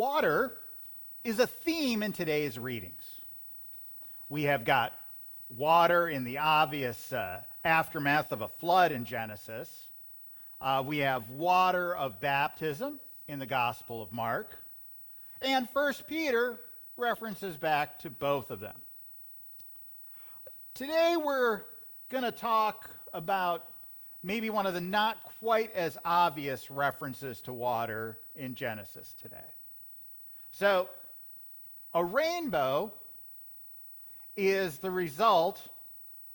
water is a theme in today's readings. We have got water in the obvious aftermath of a flood in Genesis. We have water of baptism in the Gospel of Mark. And 1 Peter references back to both of them. Today we're going to talk about maybe one of the not quite as obvious references to water in Genesis today. So, a rainbow is the result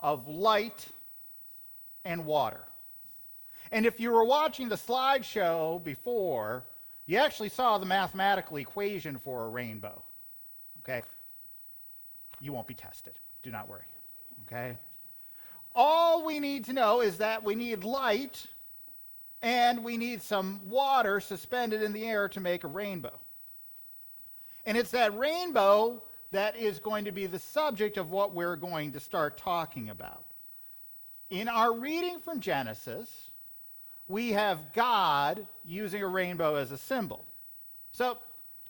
of light and water. And if you were watching the slideshow before, you actually saw the mathematical equation for a rainbow. Okay? You won't be tested. Do not worry. Okay? All we need to know is that we need light and we need some water suspended in the air to make a rainbow. And it's that rainbow that is going to be the subject of what we're going to start talking about. In our reading from Genesis, we have God using a rainbow as a symbol. So,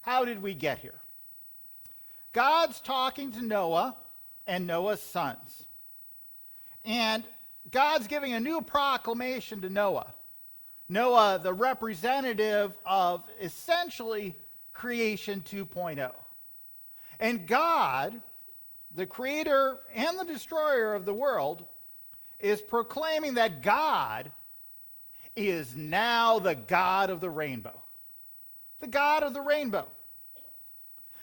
how did we get here? God's talking to Noah and Noah's sons. And God's giving a new proclamation to Noah. Noah, the representative of essentially creation 2.0. And God, the creator and the destroyer of the world, is proclaiming that God is now the God of the rainbow. The God of the rainbow.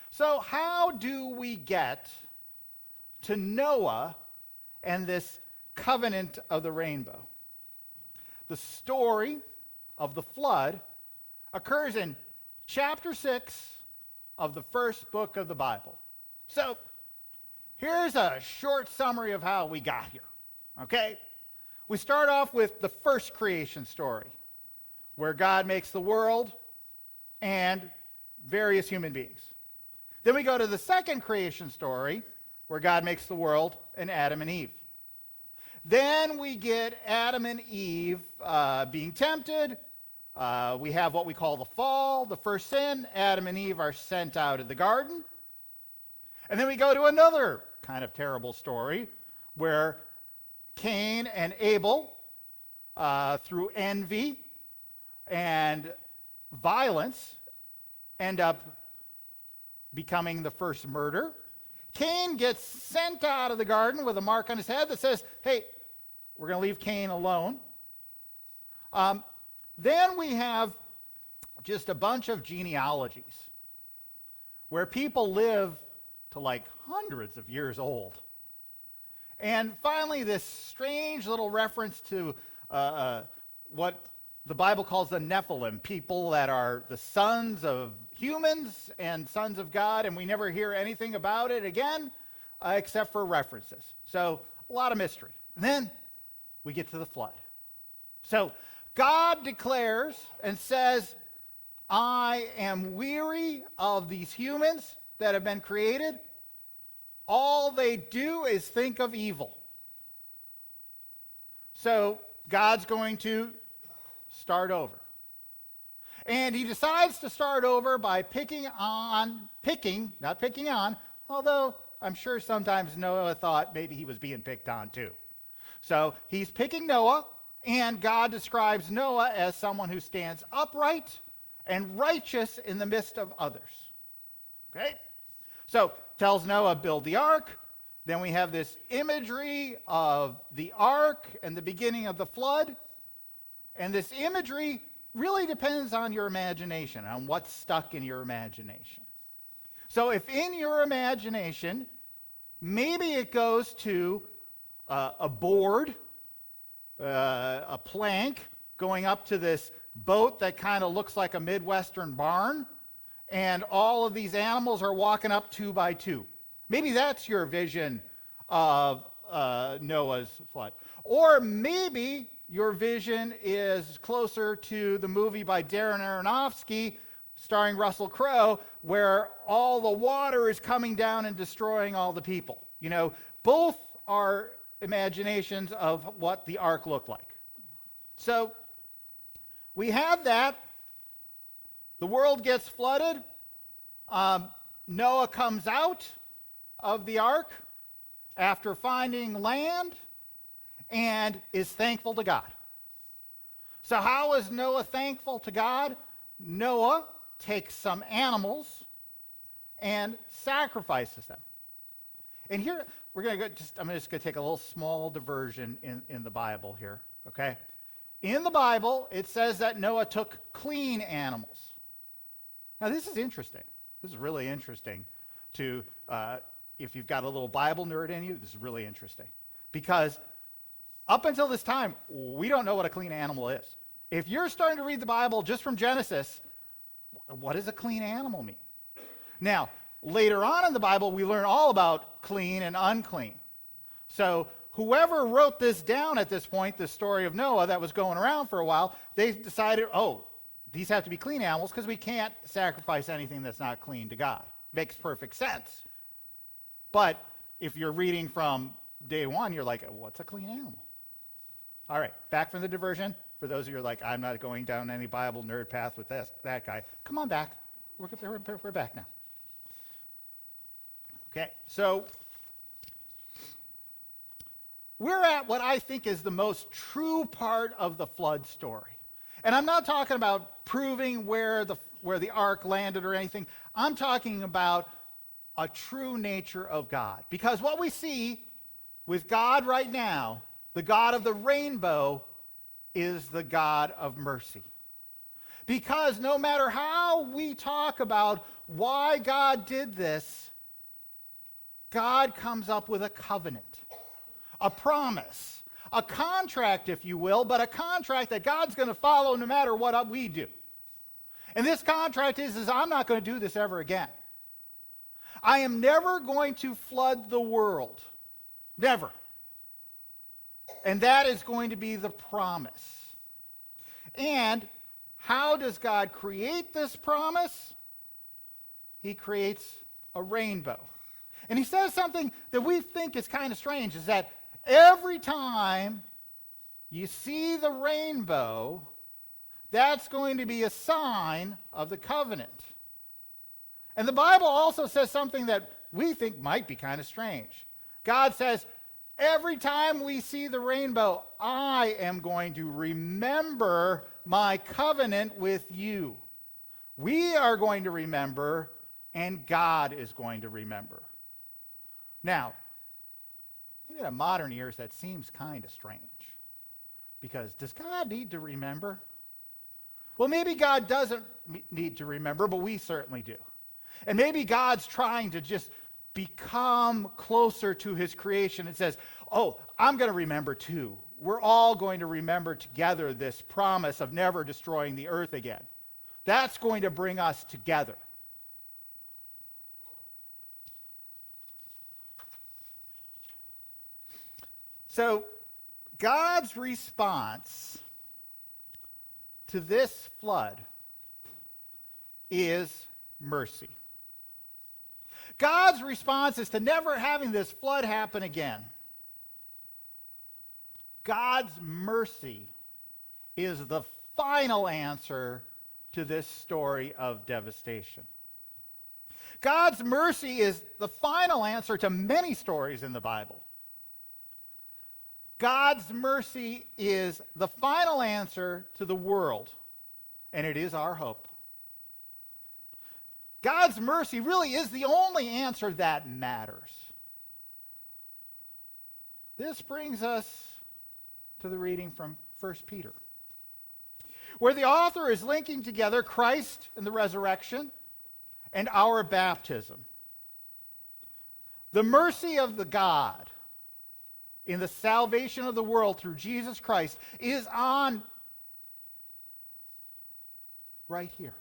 So how do we get to Noah and this covenant of the rainbow? The story of the flood occurs in chapter 6 of the first book of the Bible. So, here's a short summary of how we got here, okay? We start off with the first creation story, where God makes the world and various human beings. Then we go to the second creation story, where God makes the world and Adam and Eve. Then we get Adam and Eve being tempted. We have what we call the fall, the first sin. Adam and Eve are sent out of the garden. And then we go to another kind of terrible story where Cain and Abel, through envy and violence, end up becoming the first murder. Cain gets sent out of the garden with a mark on his head that says, hey, we're going to leave Cain alone. Then we have just a bunch of genealogies where people live to like hundreds of years old. And finally, this strange little reference to what the Bible calls the Nephilim, people that are the sons of humans and sons of God, and we never hear anything about it again except for references. So, a lot of mystery. And then we get to the flood. So, God declares and says, I am weary of these humans that have been created. All they do is think of evil. So God's going to start over. And he decides to start over by picking, although I'm sure sometimes Noah thought maybe he was being picked on too. So he's picking Noah, and God describes Noah as someone who stands upright and righteous in the midst of others. Okay? So tells Noah, build the ark. Then we have this imagery of the ark and the beginning of the flood. And this imagery really depends on your imagination, on what's stuck in your imagination. So if in your imagination, maybe it goes to a board, a plank going up to this boat that kind of looks like a Midwestern barn, and all of these animals are walking up 2 by 2. Maybe that's your vision of Noah's flood. Or maybe your vision is closer to the movie by Darren Aronofsky, starring Russell Crowe, where all the water is coming down and destroying all the people. You know, both are imaginations of what the ark looked like. So we have that. The world gets flooded. Noah comes out of the ark after finding land and is thankful to God. So how is Noah thankful to God? Noah takes some animals and sacrifices them. And here, I'm just going to take a little small diversion in the Bible here, okay? In the Bible, it says that Noah took clean animals. Now, this is interesting. This is really interesting to, if you've got a little Bible nerd in you, this is really interesting. Because up until this time, we don't know what a clean animal is. If you're starting to read the Bible just from Genesis, what does a clean animal mean? Now, later on in the Bible, we learn all about clean and unclean. So whoever wrote this down at this point, the story of Noah that was going around for a while, they decided, these have to be clean animals because we can't sacrifice anything that's not clean to God. Makes perfect sense. But if you're reading from day one, you're like, what's a clean animal? All right, back from the diversion. For those of you who are like, I'm not going down any Bible nerd path with that guy, come on back. We're back now. Okay, so we're at what I think is the most true part of the flood story. And I'm not talking about proving where the ark landed or anything. I'm talking about a true nature of God. Because what we see with God right now, the God of the rainbow, is the God of mercy. Because no matter how we talk about why God did this, God comes up with a covenant, a promise, a contract, if you will, but a contract that God's going to follow no matter what we do. And this contract is I'm not going to do this ever again. I am never going to flood the world. Never. And that is going to be the promise. And how does God create this promise? He creates a rainbow. And he says something that we think is kind of strange, is that every time you see the rainbow, that's going to be a sign of the covenant. And the Bible also says something that we think might be kind of strange. God says, every time we see the rainbow, I am going to remember my covenant with you. We are going to remember, and God is going to remember. Now, maybe in modern ears, that seems kind of strange. Because does God need to remember? Well, maybe God doesn't need to remember, but we certainly do. And maybe God's trying to just become closer to his creation and says, I'm going to remember too. We're all going to remember together this promise of never destroying the earth again. That's going to bring us together. So, God's response to this flood is mercy. God's response is to never having this flood happen again. God's mercy is the final answer to this story of devastation. God's mercy is the final answer to many stories in the Bible. God's mercy is the final answer to the world, and it is our hope. God's mercy really is the only answer that matters. This brings us to the reading from 1 Peter, where the author is linking together Christ and the resurrection and our baptism. The mercy of the God in the salvation of the world through Jesus Christ is on right here.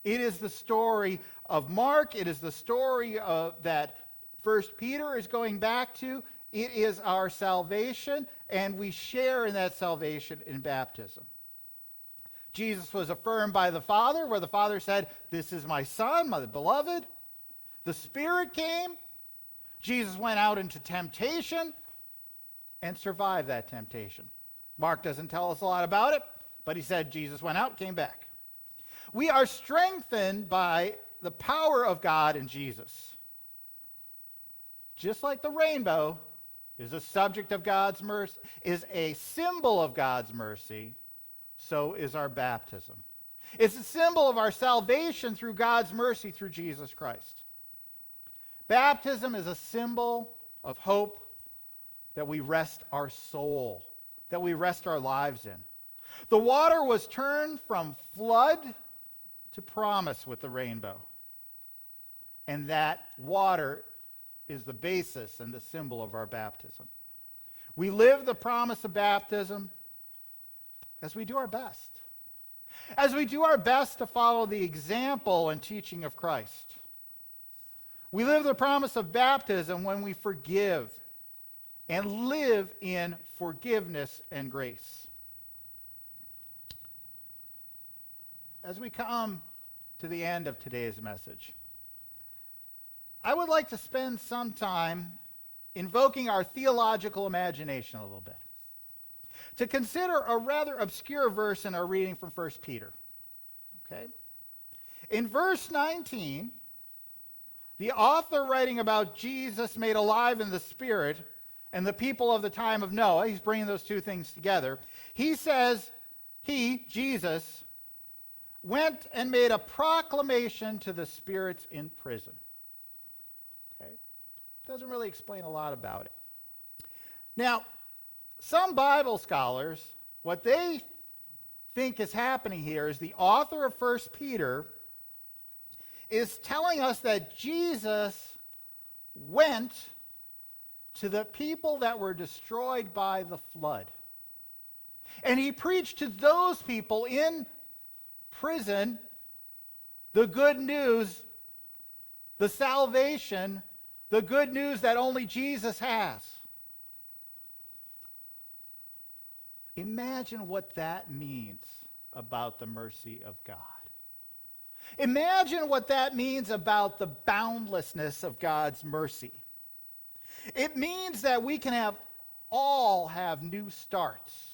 It is the story of Mark. It is the story that 1 Peter is going back to. It is our salvation, and we share in that salvation in baptism. Jesus was affirmed by the Father, where the Father said, "This is my Son, my beloved." The Spirit came. Jesus went out into temptation and survived that temptation. Mark doesn't tell us a lot about it, but he said Jesus went out, came back. We are strengthened by the power of God in Jesus. Just like the rainbow is a subject of God's mercy, is a symbol of God's mercy, so is our baptism. It's a symbol of our salvation through God's mercy through Jesus Christ. Baptism is a symbol of hope that we rest our soul, that we rest our lives in. The water was turned from flood to promise with the rainbow. And that water is the basis and the symbol of our baptism. We live the promise of baptism as we do our best. As we do our best to follow the example and teaching of Christ. We live the promise of baptism when we forgive and live in forgiveness and grace. As we come to the end of today's message, I would like to spend some time invoking our theological imagination a little bit, to consider a rather obscure verse in our reading from 1 Peter. Okay? In verse 19, the author writing about Jesus made alive in the Spirit and the people of the time of Noah, he's bringing those two things together. He says, he, Jesus, went and made a proclamation to the spirits in prison. Okay? Doesn't really explain a lot about it. Now, some Bible scholars, what they think is happening here is the author of 1 Peter is telling us that Jesus went to the people that were destroyed by the flood. And he preached to those people in prison the good news, the salvation, the good news that only Jesus has. Imagine what that means about the mercy of God. Imagine what that means about the boundlessness of God's mercy. It means that we can all have new starts.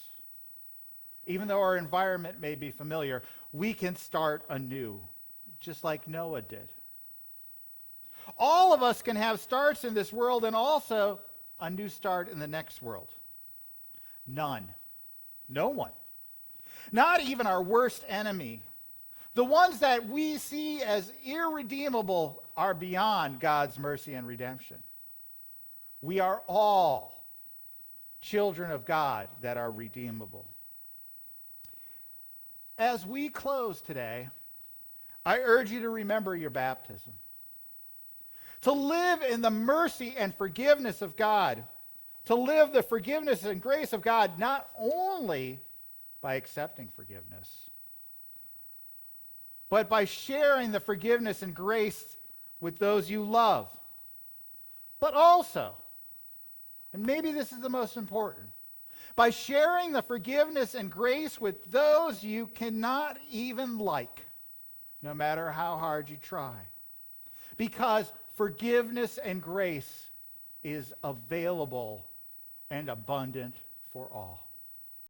Even though our environment may be familiar, we can start anew, just like Noah did. All of us can have starts in this world and also a new start in the next world. None. No one. Not even our worst enemy. The ones that we see as irredeemable are beyond God's mercy and redemption. We are all children of God that are redeemable. As we close today, I urge you to remember your baptism. To live in the mercy and forgiveness of God. To live the forgiveness and grace of God not only by accepting forgiveness, but by sharing the forgiveness and grace with those you love. But also, and maybe this is the most important, by sharing the forgiveness and grace with those you cannot even like, no matter how hard you try. Because forgiveness and grace is available and abundant for all.